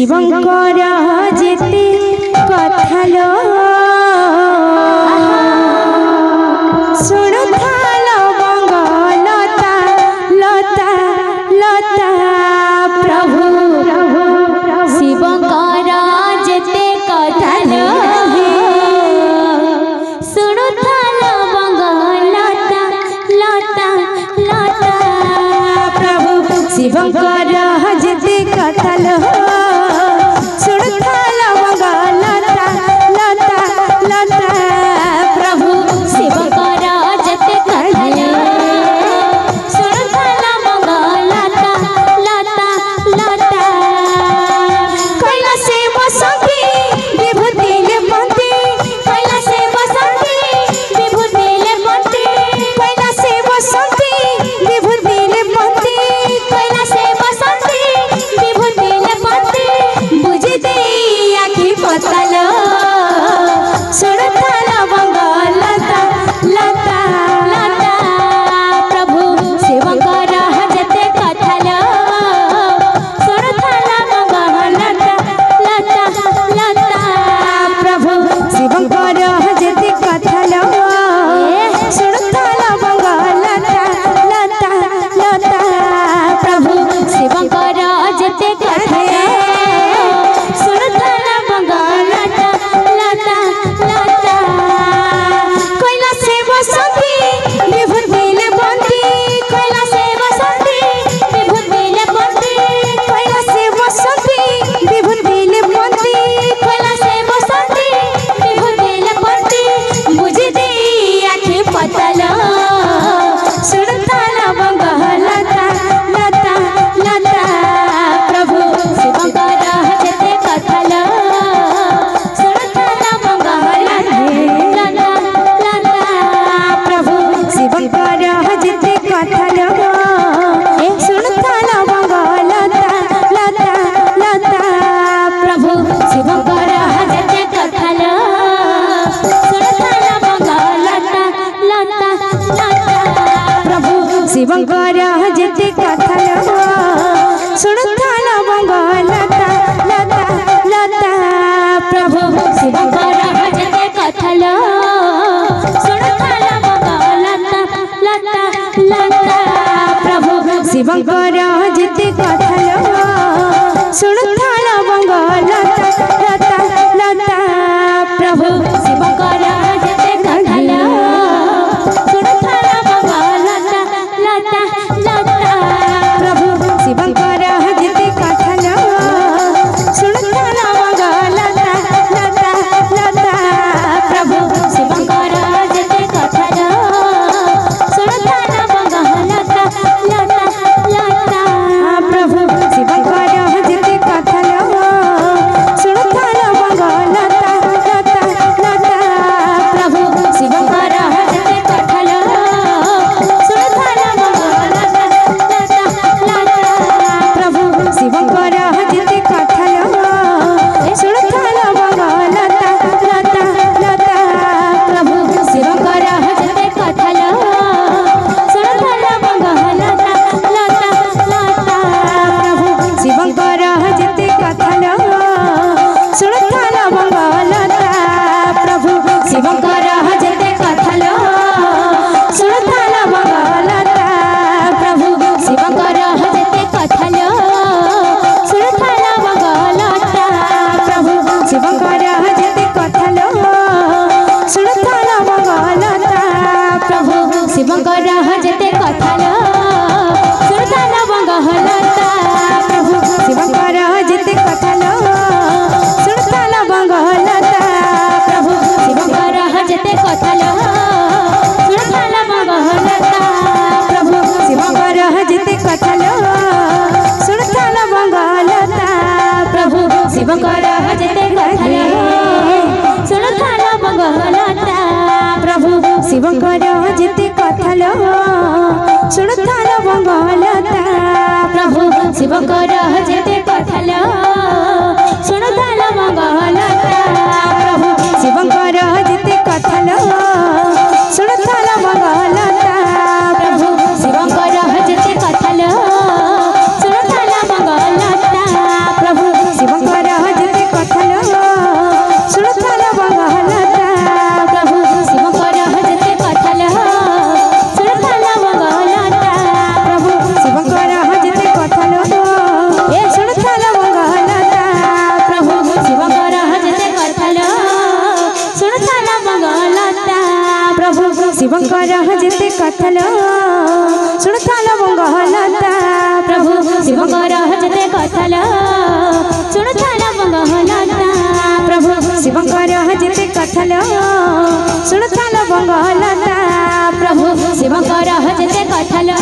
शिवंकर जेते कथालो सुनुथालो मंगलता लता लता प्रभु शिवंकर जेते कथालो सुनुथालो मंगलता लता लता प्रभु शिवंकर जेते कथालो सुनुथालो मंगलता लता लता प्रभु शिवंकर जेते कथालो सुनुथालो मंगलता लता लता कैलासे बसंती विभूति लेपंती कैलासे बसंती विभूति लेपंती कैलासे बसंती विभूति लेपंती कैलासे बसंती विभूति लेपंती बुझी दे आखि पतालो सुनुथालो मंगलता लता लता प्रभु शिवंकर जेते कथालो सुनुथालो मंगलता लता लता प्रभु शिवंकर जेते कथालो सुनुथालो मंगलता लता लता प्रभु शिवंकर जेते कथालो सुनुथालो मंगलता लता लता कैलासे बसंती विभूति लेपंती कैलासे बसंती विभूति लेपंती कैलासे बसंती विभूति लेपंती कैलासे बसंती विभूति लेपंती बुझी दे आखि पतालो सुनुथालो मंगलता लता लता प्रभु शिवंकर जेते कथालो सुनुथालो मंगलता लता लता प्रभु शिवंकर जेते कथालो सुनुथालो मंगलता लता लता प्रभु शिवंकर जेते कथालो सुनुथालो मंगलता लता लता प्रभु शिवंकर जेते कथालो सुनुथालो मंगलता लता लता प्रभु शिवंकर जेते कथालो सुनुथालो मंगलता लता लता प्रभु शिवंकर जेते कथालो सुनुथालो मंगलता लता लता प्रभु शिवंकर जेते कथालो सुनुथालो मंगलता लता लता प्रभु शिवंकर जेते कथालो सुनुथालो मंगलता लता लता प्रभु शिवंकर जेते कथालो सुनुथालो मंगलता लता लता प्रभु शिवंकर जेते कथालो सुनुथालो मंगलता लता लता प्रभु शिवंकर जेते कथालो सुनुथालो मंगलता लता लता प्रभु शिवंकर जेते कथालो सुनुथालो मंगलता लता लता प्रभु शिवंकर जेते कथालो सुनुथालो मंगलता लता लता प्रभु शिवंकर जेते कथालो सुनुथालो मंगलता प्रभु शिवंकर जेते कथालो सुनुथालो मंगलता प्रभु शिवंकर जेते कथालो सुनुथालो मंगलता प्रभु शिवंकर जेते कथालो सुनुथालो मंगलता प्रभु शिवंकर जेते कथालो सुनुथालो मंगलता प्रभु शिवंकर जेते कथालो सुनुथालो मंगलता प्रभु शिवंकर जेते कथालो सुनुथालो मंगलता प्रभु शिवंकर जेते कथालो सुनुथालो मंगलता प्रभु शिवंकर जेते कथालो सुनुथालो मंगलता प्रभु शिवंकर जेते कथालो सुनुथालो मंगलता प्रभु शिवंकर जेते कथालो सुनुथालो मंगलता प्रभु शिवंकर जेते कथालो सुनुथालो मंगलता प्रभु शिवंकर जेते कथालो सुनुथालो मंगलता प्रभु शिवंकर शिवंकर जेते कथल सुनथाल मंगलता प्रभु शिवंकर जेते कथल सुनथाल मंगलता प्रभु शिवंकर जेते कथल सुनथाल मंगलता प्रभु शिवंकर जेते कथल